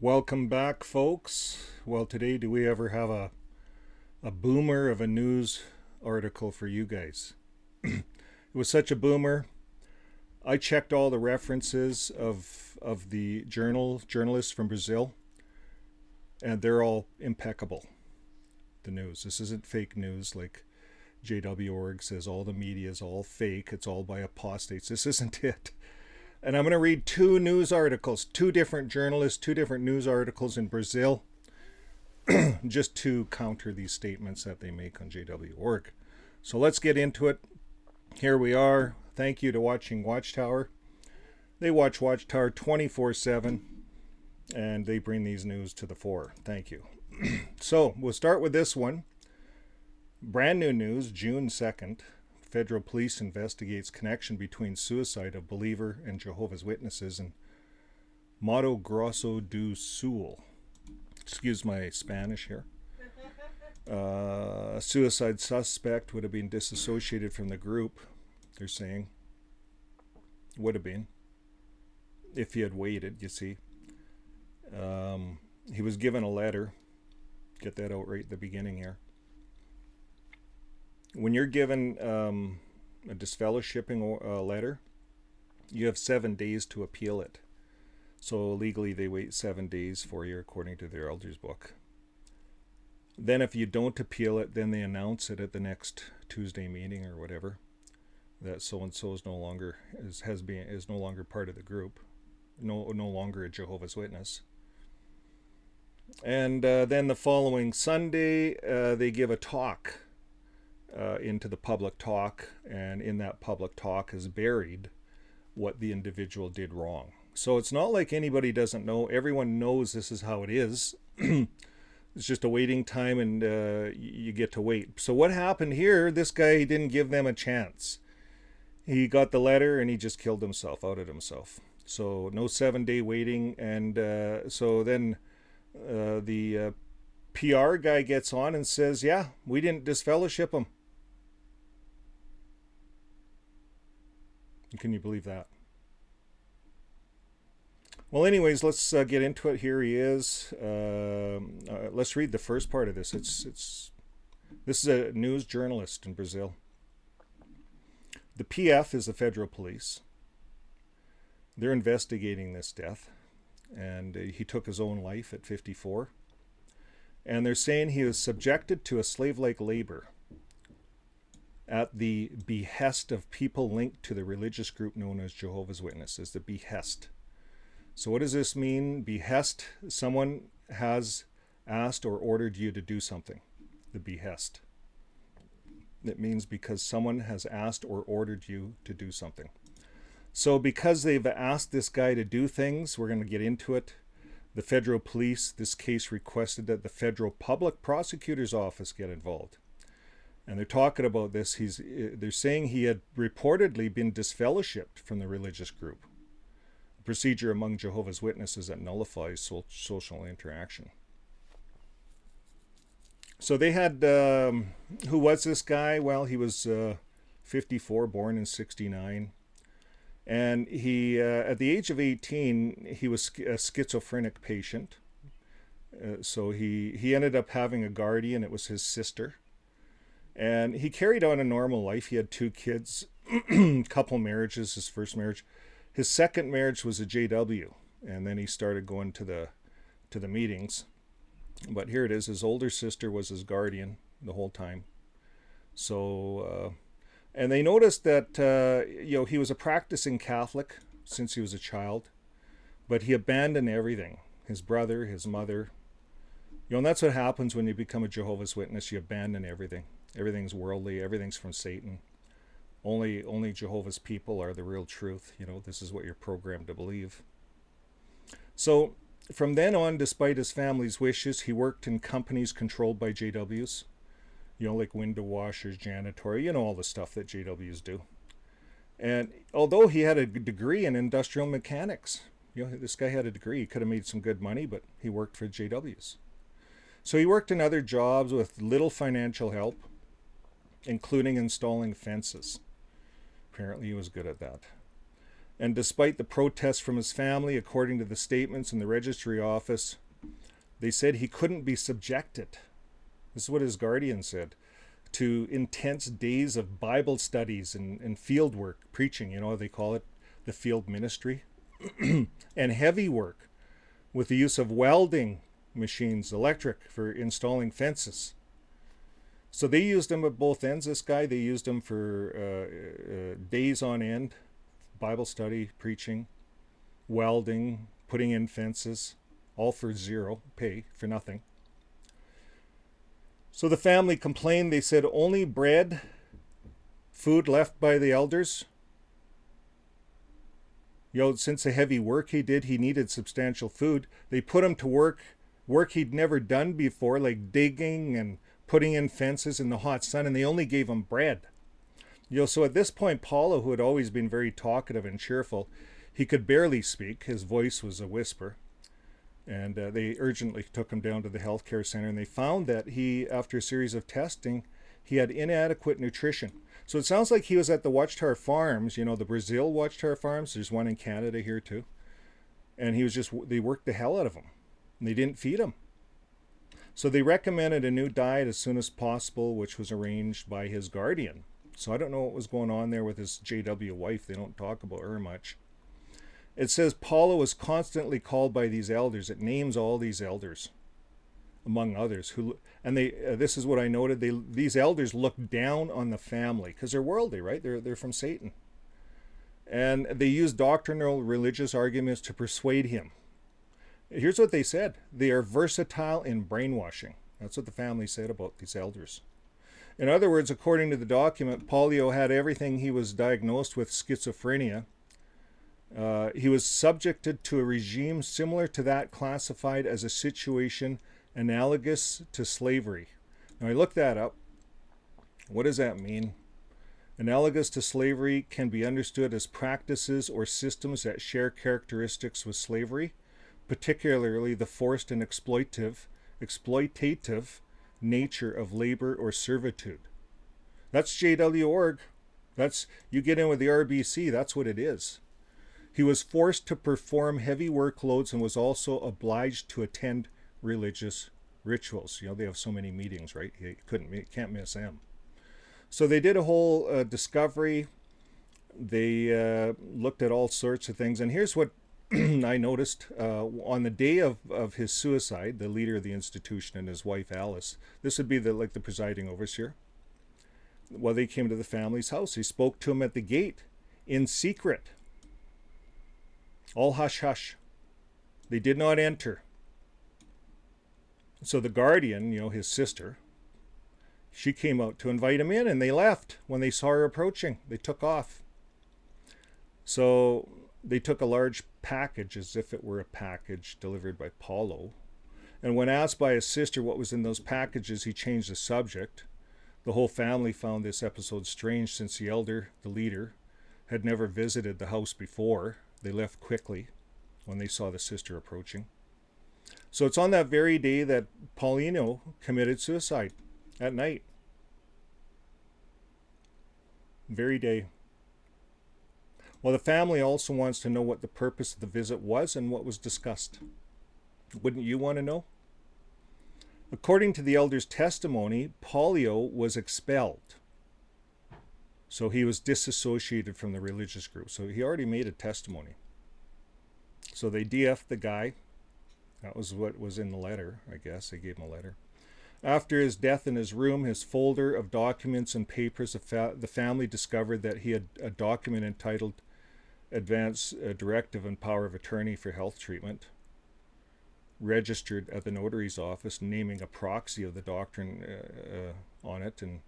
Welcome back, folks. Well, today, do we ever have a boomer of a news article for you guys? It was such a boomer. I checked all the references of the journalists from Brazil, and they're all impeccable. The news. This isn't fake news like JW.org says all the media is all fake. It's all by apostates. This isn't it. And I'm going to read two news articles, two different journalists, two different news articles in Brazil, just to counter these statements that they make on JW.org. So let's get into it. Here we are. Thank you to watching Watchtower. They watch Watchtower 24/7, and they bring these news to the fore. Thank you. So we'll start with this one. Brand new news, June 2nd. Federal police investigates connection between suicide of believer and Jehovah's Witnesses in Mato Grosso do Sul. Excuse my Spanish here. A suicide suspect would have been disassociated from the group, they're saying. Would have been. If he had waited, you see. He was given a letter. Get that out right at the beginning here. When you're given a disfellowshipping letter, you have 7 days to appeal it. So legally they wait 7 days for you according to their elder's book. Then if you don't appeal it, then they announce it at the next Tuesday meeting or whatever that so-and-so is no longer is no longer part of the group, no longer a Jehovah's Witness. And then the following Sunday they give a talk. Into the public talk, and in that public talk is buried what the individual did wrong. So it's not like anybody doesn't know. Everyone knows this is how it is. It's just a waiting time, and you get to wait. So what happened here, this guy didn't give them a chance. He got the letter and he just killed himself, outed himself. So no 7-day waiting. And so then the PR guy gets on and says, yeah, we didn't disfellowship him. Can you believe that? Well, anyways, let's get into it. Here he is. Let's read the first part of this. This is a news journalist in Brazil. The PF is the federal police. They're investigating this death, and he took his own life at 54. And they're saying he was subjected to a slave-like labor at the behest of people linked to the religious group known as Jehovah's Witnesses, the behest. So what does this mean? Behest, someone has asked or ordered you to do something, the behest. It means because someone has asked or ordered you to do something. So because they've asked this guy to do things, we're going to get into it. The federal police, this case requested that the federal public prosecutor's office get involved. And they're talking about this. They're saying he had reportedly been disfellowshipped from the religious group, a procedure among Jehovah's Witnesses that nullifies social interaction. So they had, who was this guy? Well, he was 54, born in 69. And he, at the age of 18, he was a schizophrenic patient. So he ended up having a guardian. It was his sister. And he carried on a normal life. He had 2 kids, couple marriages, his first marriage. His second marriage was a JW. And then he started going to the meetings. But here it is. His older sister was his guardian the whole time. So... and they noticed that, he was a practicing Catholic since he was a child, but he abandoned everything. His brother, his mother. And that's what happens when you become a Jehovah's Witness. You abandon everything. Everything's worldly. Everything's from Satan. Only Jehovah's people are the real truth. This is what you're programmed to believe. So from then on, despite his family's wishes, he worked in companies controlled by JWs. Like window washers, janitorial, all the stuff that JWs do. And although he had a degree in industrial mechanics, this guy had a degree. He could have made some good money, but he worked for JWs. So he worked in other jobs with little financial help, including installing fences. Apparently he was good at that. And despite the protests from his family, according to the statements in the registry office, they said he couldn't be subjected. This is what his guardian said, to intense days of Bible studies and field work, preaching, they call it the field ministry, and heavy work with the use of welding machines, electric, for installing fences. So they used him at both ends, this guy. They used him for days on end, Bible study, preaching, welding, putting in fences, all for zero pay, for nothing. So the family complained. They said only bread, food left by the elders. Since the heavy work he did, he needed substantial food. They put him to work he'd never done before, like digging and putting in fences in the hot sun, and they only gave him bread. So at this point, Paulo, who had always been very talkative and cheerful, he could barely speak. His voice was a whisper. And they urgently took him down to the healthcare center, and they found that he, after a series of testing, he had inadequate nutrition. So it sounds like he was at the Watchtower Farms, the Brazil Watchtower Farms. There's one in Canada here too. And they worked the hell out of him. And they didn't feed him. So they recommended a new diet as soon as possible, which was arranged by his guardian. So I don't know what was going on there with his JW wife. They don't talk about her much. It says Paulo was constantly called by these elders. It names all these elders, among others. This is what I noted. These elders look down on the family because they're worldly, right? They're from Satan. And they use doctrinal religious arguments to persuade him. Here's what they said. They are versatile in brainwashing. That's what the family said about these elders. In other words, according to the document, Paulo had everything. He was diagnosed with schizophrenia. He was subjected to a regime similar to that classified as a situation analogous to slavery. Now I looked that up. What does that mean? Analogous to slavery can be understood as practices or systems that share characteristics with slavery, particularly the forced and exploitative nature of labor or servitude. That's JW.org. You get in with the RBC, that's what it is. He was forced to perform heavy workloads and was also obliged to attend religious rituals. They have so many meetings, right? You can't miss them. So they did a whole discovery. They looked at all sorts of things. And here's what I noticed. On the day of his suicide, the leader of the institution and his wife Alice, this would be the presiding overseer. Well, they came to the family's house. He spoke to him at the gate in secret. All hush hush. They did not enter. So the guardian, his sister, she came out to invite him in, and they left when they saw her approaching. They took off. So they took a large package, as if it were a package delivered by Paulo. And when asked by his sister what was in those packages, he changed the subject. The whole family found this episode strange, since the leader, had never visited the house before. They left quickly when they saw the sister approaching. So it's on that very day that Paulo committed suicide, at night. Very day. Well, the family also wants to know what the purpose of the visit was and what was discussed. Wouldn't you want to know? According to the elder's testimony, Paulo was expelled. So he was disassociated from the religious group. So he already made a testimony. So they DF'd the guy. That was what was in the letter, I guess. They gave him a letter. After his death, in his room, his folder of documents and papers, the family discovered that he had a document entitled Advance Directive and Power of Attorney for Health Treatment, registered at the notary's office, naming a proxy of the doctrine on it, and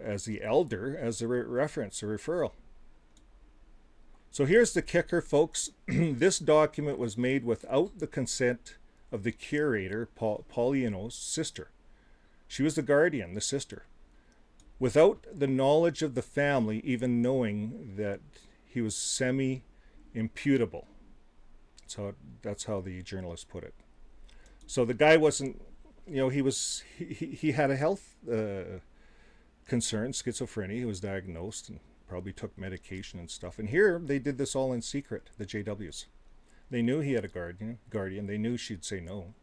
as the elder, as a reference, a referral. So here's the kicker, folks. This document was made without the consent of the curator, Paulo's sister. She was the guardian, the sister. Without the knowledge of the family, even knowing that he was semi-imputable. So that's how the journalist put it. So the guy wasn't, he had a health concern, schizophrenia. He was diagnosed, and probably took medication and stuff. And here they did this all in secret, the JWs. They knew he had a guardian. They knew she'd say no.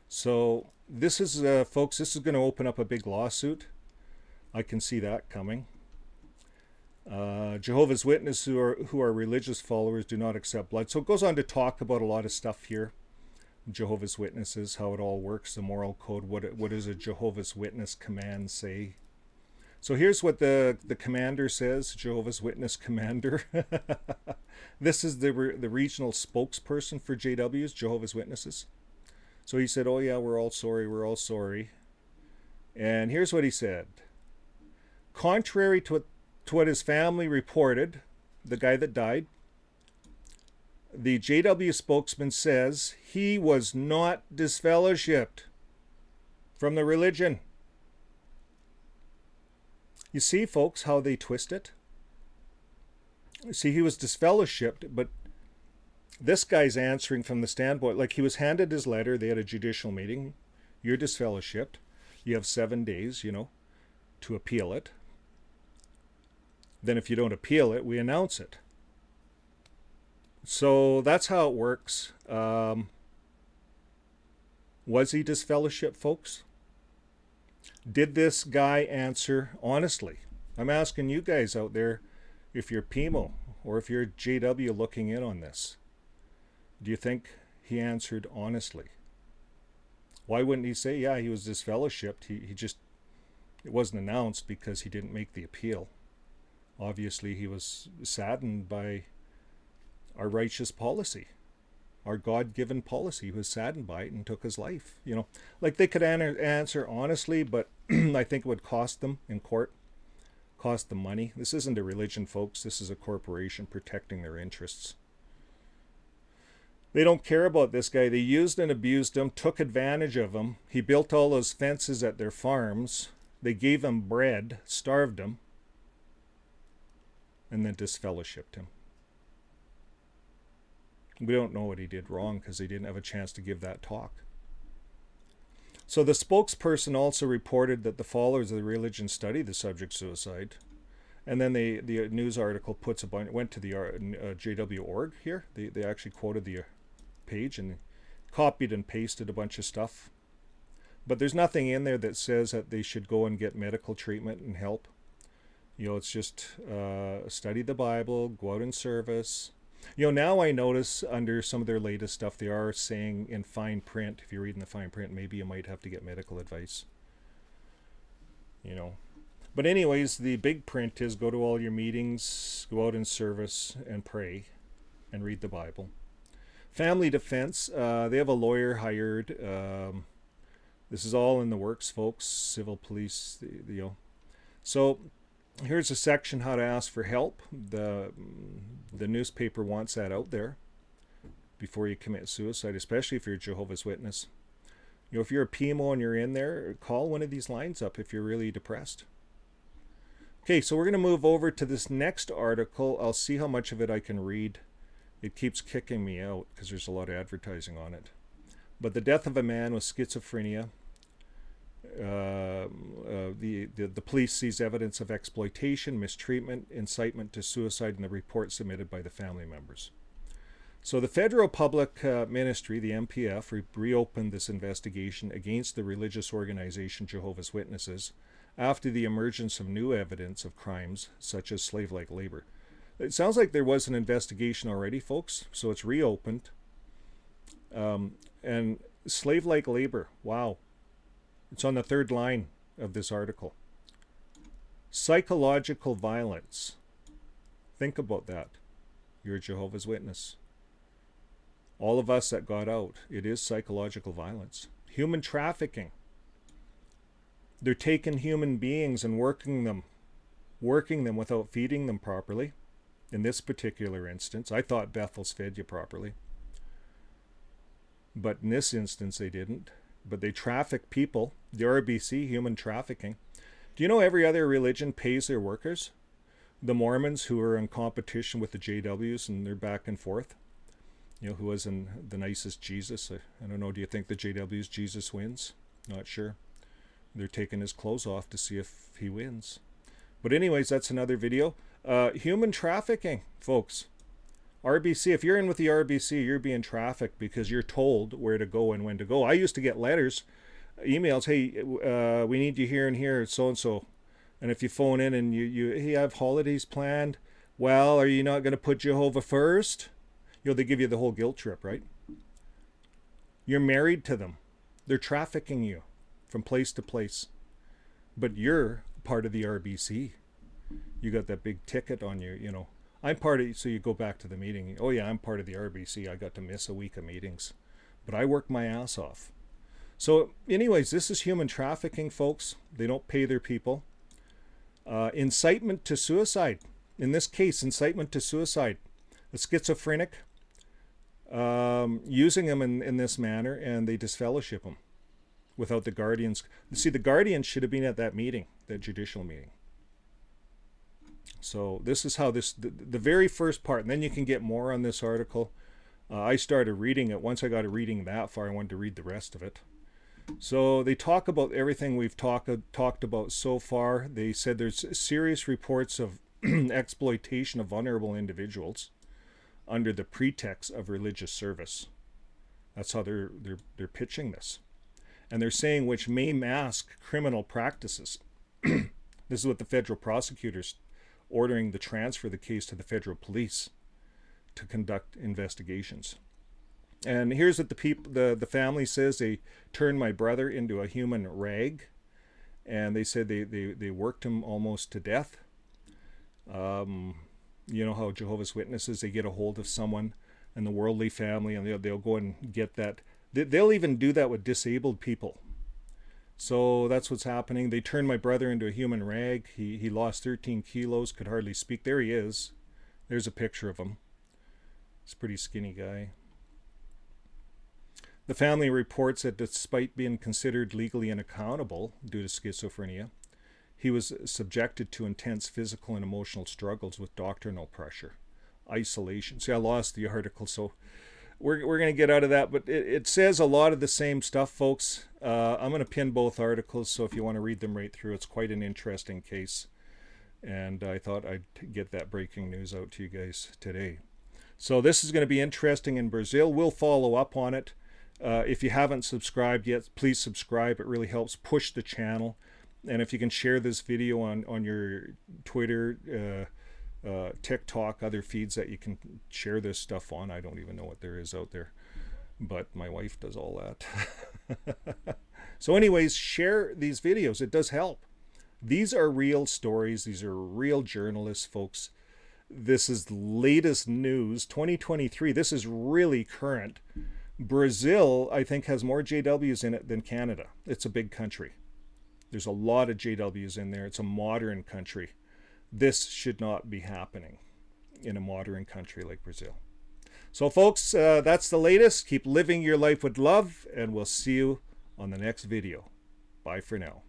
So this is, folks, this is going to open up a big lawsuit. I can see that coming. Jehovah's Witnesses who are religious followers do not accept blood. So it goes on to talk about a lot of stuff here. Jehovah's Witnesses, how it all works, the moral code, what does a Jehovah's Witness command say? So here's what the commander says, Jehovah's Witness commander. This is the regional spokesperson for JWs, Jehovah's Witnesses. So he said, oh yeah, we're all sorry. And here's what he said. Contrary to what his family reported, the guy that died, the JW spokesman says he was not disfellowshipped from the religion. You see, folks, how they twist it? See, he was disfellowshipped, but this guy's answering from the standpoint, like he was handed his letter, they had a judicial meeting, you're disfellowshipped, you have 7 days, to appeal it. Then if you don't appeal it, we announce it. So that's how it works. Was he disfellowshipped, folks? Did this guy answer honestly? I'm asking you guys out there, if you're PMO or if you're JW looking in on this, do you think he answered honestly? Why wouldn't he say, yeah, he was disfellowshipped? It wasn't announced because he didn't make the appeal. Obviously, he was saddened by our righteous policy, our God-given policy. He was saddened by it and took his life. Like they could answer honestly, but I think it would cost them in court, cost them money. This isn't a religion, folks. This is a corporation protecting their interests. They don't care about this guy. They used and abused him, took advantage of him. He built all those fences at their farms. They gave him bread, starved him, and then disfellowshipped him. We don't know what he did wrong because he didn't have a chance to give that talk. So the spokesperson also reported that the followers of the religion studied the subject suicide. And then the news article went to the JW.org here. They actually quoted the page and copied and pasted a bunch of stuff. But there's nothing in there that says that they should go and get medical treatment and help. It's just study the Bible, go out in service. Now I notice under some of their latest stuff, they are saying in fine print, if you're reading the fine print, maybe you might have to get medical advice. But anyways, the big print is go to all your meetings, go out in service and pray and read the Bible. Family defense, they have a lawyer hired. This is all in the works, folks. Civil police, So here's a section how to ask for help. The newspaper wants that out there before you commit suicide, especially if you're a Jehovah's Witness. If you're a PMO and you're in there, call one of these lines up if you're really depressed. Okay, so we're going to move over to this next article. I'll see how much of it I can read. It keeps kicking me out because there's a lot of advertising on it. But the death of a man with schizophrenia. The police sees evidence of exploitation, mistreatment, incitement to suicide in the report submitted by the family members. So the Federal Public Ministry, the MPF, reopened this investigation against the religious organization Jehovah's Witnesses after the emergence of new evidence of crimes such as slave-like labor. It sounds like there was an investigation already, folks, so it's reopened. And slave-like labor, wow. It's on the third line of this article. Psychological violence. Think about that. You're a Jehovah's Witness. All of us that got out, it is psychological violence. Human trafficking. They're taking human beings and working them without feeding them properly. In this particular instance, I thought Bethel's fed you properly. But in this instance, they didn't. But they traffic people. The RBC, human trafficking. Do you know every other religion pays their workers? The Mormons, who are in competition with the JWs and they're back and forth. Who was in the nicest Jesus? I don't know. Do you think the JW's Jesus wins? Not sure. They're taking his clothes off to see if he wins. But anyways, that's another video. Human trafficking, folks. RBC, if you're in with the RBC, you're being trafficked because you're told where to go and when to go. I used to get letters, emails, hey, we need you here and here, so-and-so. And if you phone in and you have holidays planned, well, are you not going to put Jehovah first? They give you the whole guilt trip, right? You're married to them. They're trafficking you from place to place. But you're part of the RBC. You got that big ticket on you, I'm part of, so you go back to the meeting. Oh yeah, I'm part of the RBC. I got to miss a week of meetings. But I worked my ass off. So anyways, this is human trafficking, folks. They don't pay their people. Incitement to suicide. In this case, incitement to suicide. A schizophrenic, using him in this manner, and they disfellowship him without the guardians. See, the guardians should have been at that meeting, that judicial meeting. So this is how the very first part, and then you can get more on this article. I started reading it. Once I got reading that far, I wanted to read the rest of it. So they talk about everything we've talked about so far. They said there's serious reports of exploitation of vulnerable individuals under the pretext of religious service. That's how they're pitching this. And they're saying which may mask criminal practices. This is what the federal prosecutors ordering the transfer of the case to the federal police to conduct investigations. And here's what the family says. They turned my brother into a human rag, and they said they worked him almost to death. You know how Jehovah's Witnesses, they get a hold of someone in the worldly family, and they'll go and get that. They'll even do that with disabled people. So that's what's happening. They turned my brother into a human rag. He lost 13 kilos, could hardly speak. There he is. There's a picture of him. He's a pretty skinny guy. The family reports that despite being considered legally unaccountable due to schizophrenia, he was subjected to intense physical and emotional struggles with doctrinal pressure, isolation. See, I lost the article, so we're going to get out of that. But it says a lot of the same stuff, folks. I'm going to pin both articles, so if you want to read them right through, it's quite an interesting case. And I thought I'd get that breaking news out to you guys today. So this is going to be interesting in Brazil. We'll follow up on it. If you haven't subscribed yet, please subscribe. It really helps push the channel. And if you can share this video on your Twitter, TikTok, other feeds that you can share this stuff on. I don't even know what there is out there, but my wife does all that. So anyways, share these videos. It does help. These are real stories. These are real journalists, folks. This is the latest news, 2023. This is really current. Brazil, I think, has more JWs in it than Canada. It's a big country. There's a lot of JWs in there. It's a modern country. This should not be happening in a modern country like Brazil. So folks, that's the latest. Keep living your life with love, and we'll see you on the next video. Bye for now.